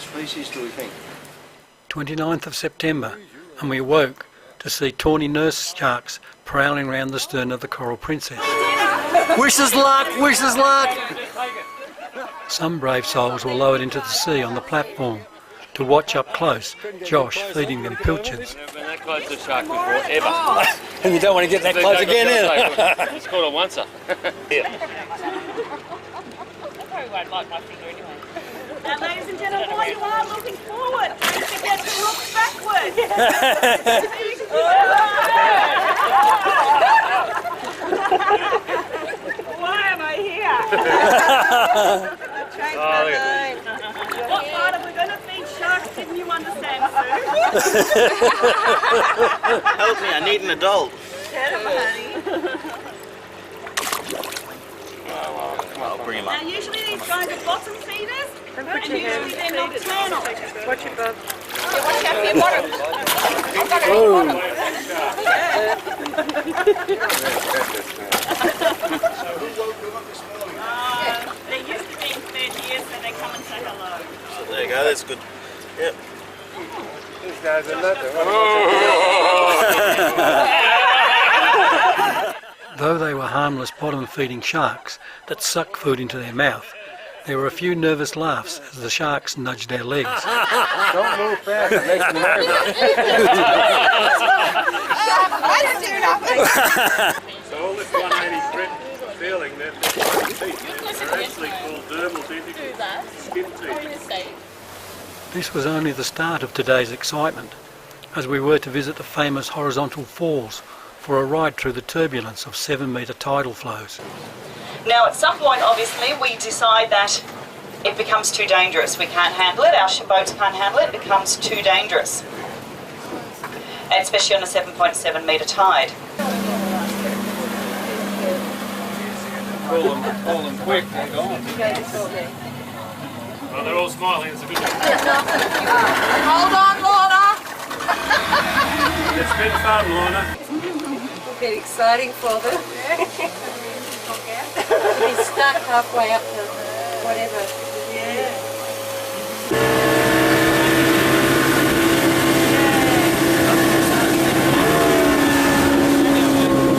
species do we think? 29th of September, and we awoke to see tawny nurse sharks prowling around the stern of the Coral Princess. Wish us luck! Wish us luck! Some brave souls were lowered into the sea on the platform to watch up close Josh feeding them pilchards. Never been that close to a shark before, ever. And you don't want to get that close again, either. It's called a oncer. I probably won't like my finger anyway. Now, ladies and gentlemen, while you are looking forward, don't forget to look backward. Why am I here? Change my mind. What part of we're going to feed sharks didn't you understand, Sue? Help me, I need an adult. Get him, honey. I'll bring him up. Now, usually these guys are bottom feeders, and usually they're nocturnal. Watch your bum. Watch out for your bottom. They're used to being fed here, so they come and say hello. So there you go, that's good. Yep. These guys are nothing. Though they were harmless bottom-feeding sharks that sucked food into their mouth, there were a few nervous laughs as the sharks nudged their legs. Don't move fast, it makes me nervous. So all this 180 grit feeling, they're actually called dermal tentacles, skin teeth. This was only the start of today's excitement, as we were to visit the famous horizontal falls for a ride through the turbulence of 7-metre tidal flows. Now, at some point, obviously, we decide that it becomes too dangerous. We can't handle it, our boats can't handle it, it becomes too dangerous. And especially on a 7.7 metre tide. Call them quick, they're gone. Well, they're all smiling, it's a good thing. Hold on, Lorna. It's been fun, Lorna. It'll get exciting for them. He's stuck halfway up to whatever. Yeah.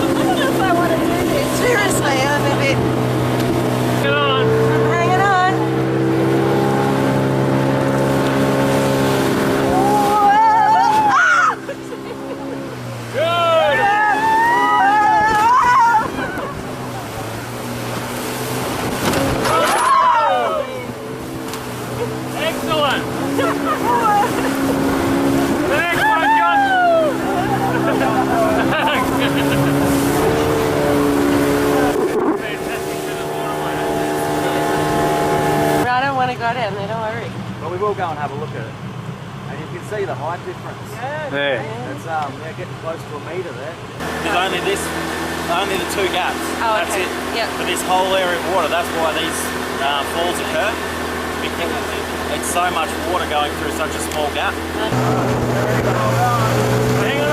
I don't know if I want to do this. Seriously, I'm a bit... Hang on. I'm hanging on. Excellent! Thanks, my God! I don't want to go down there, don't worry. Well, we will go and have a look at it. And you can see the height difference. There. It's getting close to a metre there. There's only the two gaps. Oh, That's okay. it. Yep. For this whole area of water, that's why these falls occur. Because it's so much water going through such a small gap. Hang on!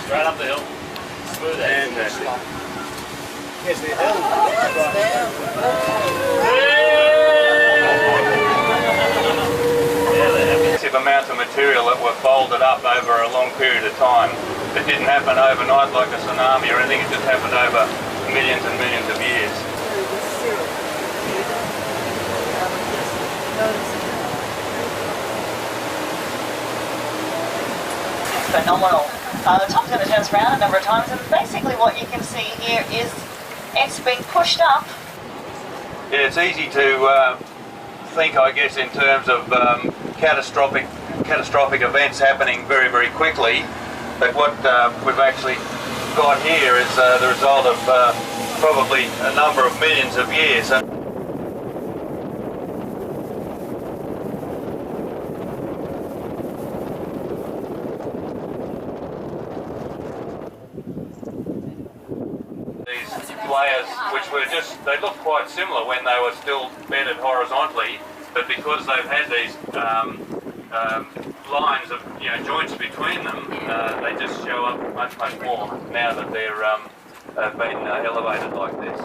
Right up the hill. Smooth as. Here's the hill. Massive amounts of material that were folded up over a long period of time. It didn't happen overnight like a tsunami or anything, it just happened over millions and millions of years. Phenomenal. Tom's going to turn us around a number of times, and basically what you can see here is it's been pushed up. Yeah, it's easy to think, I guess, in terms of catastrophic events happening very, very quickly. But what we've actually got here is the result of probably a number of millions of years. Layers, which were just, they look quite similar when they were still bedded horizontally, but because they've had these lines of joints between them, they just show up much more now that they've been elevated like this.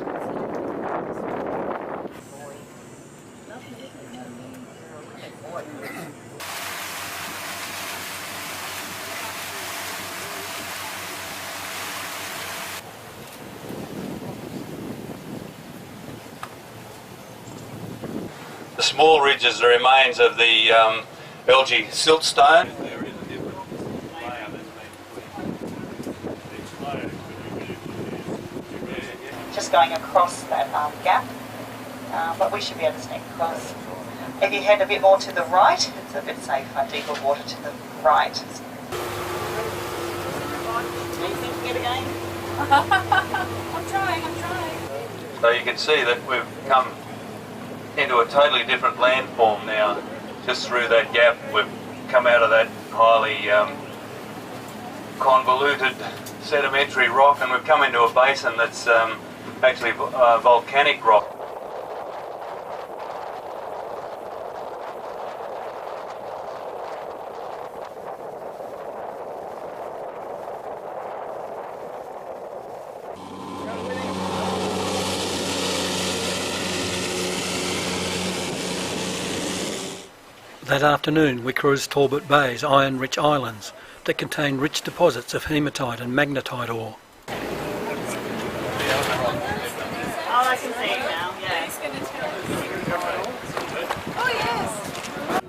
The small ridge is the remains of the algae siltstone. Just going across that gap, but we should be able to sneak across. If you head a bit more to the right, it's a bit safer, deeper water to the right. Are you thinking it again? I'm trying. So you can see that we've come into a totally different landform now. Just through that gap, we've come out of that highly convoluted sedimentary rock, and we've come into a basin that's actually volcanic rock. That afternoon we cruised Talbot Bay's iron-rich islands that contain rich deposits of hematite and magnetite ore. Oh, I can see it now, yeah. Oh yes.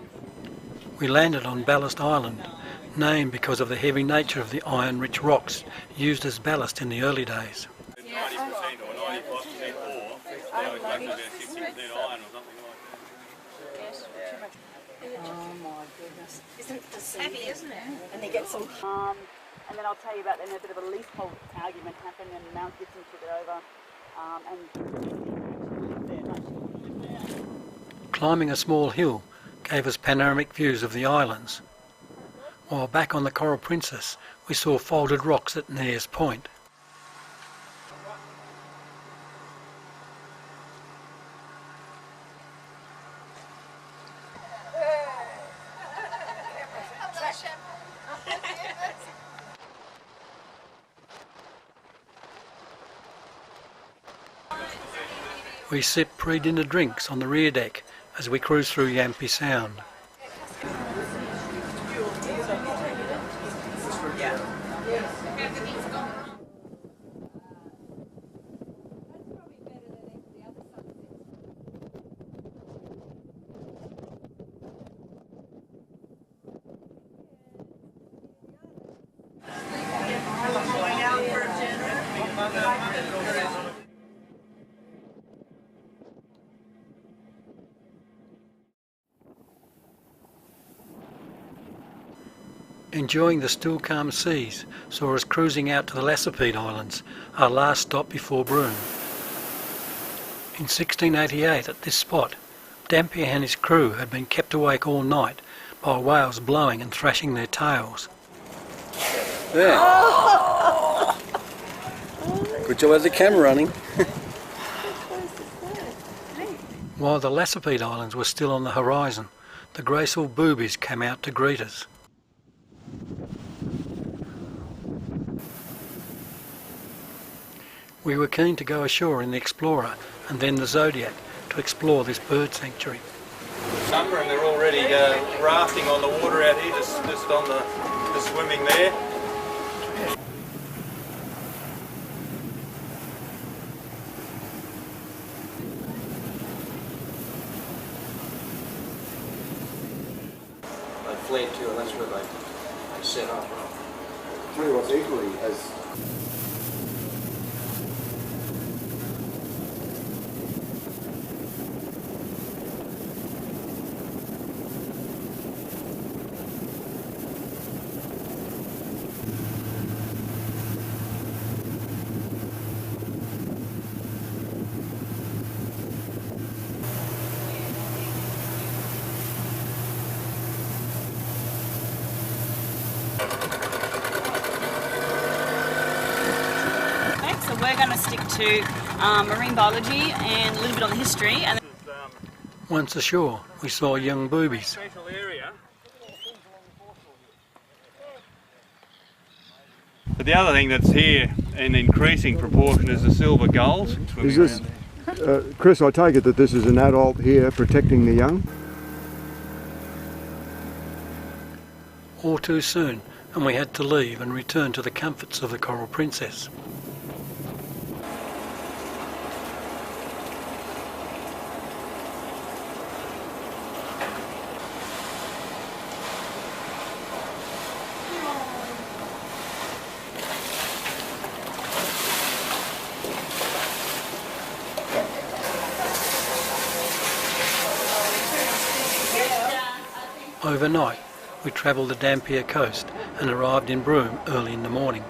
We landed on Ballast Island, named because of the heavy nature of the iron-rich rocks used as ballast in the early days. 90% or 95% ore, now it's actually about 60% iron or something like that. Oh my goodness. Isn't this heavy, isn't it? And they get some... and then I'll tell you about then a bit of a leasehold argument happened and Mount Gibson took it over. Climbing a small hill gave us panoramic views of the islands, while back on the Coral Princess we saw folded rocks at Nares Point. We sipped pre-dinner drinks on the rear deck as we cruised through Yampi Sound. Enjoying the still calm seas saw us cruising out to the Lacepede Islands, our last stop before Broome. In 1688 at this spot, Dampier and his crew had been kept awake all night by whales blowing and thrashing their tails. There. Good job with the camera running. While the Lacepede Islands were still on the horizon, the graceful boobies came out to greet us. We were keen to go ashore in the Explorer and then the Zodiac to explore this bird sanctuary. Summer, and they're already rafting on the water out here, just on the swimming there. fled to, and that's where they set up. Tell you what's equally as So we're going to stick to marine biology and a little bit on the history. And Once ashore, we saw young boobies. Special area. But the other thing that's here in increasing proportion is the silver gulls. is this, Chris, I take it that this is an adult here protecting the young? All too soon, and we had to leave and return to the comforts of the Coral Princess. Overnight, we travelled the Dampier coast and arrived in Broome early in the morning.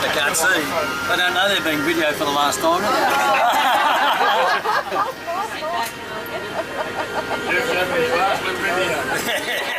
They can't see. They don't know they're being videoed for the last time. Yes, that's the last video.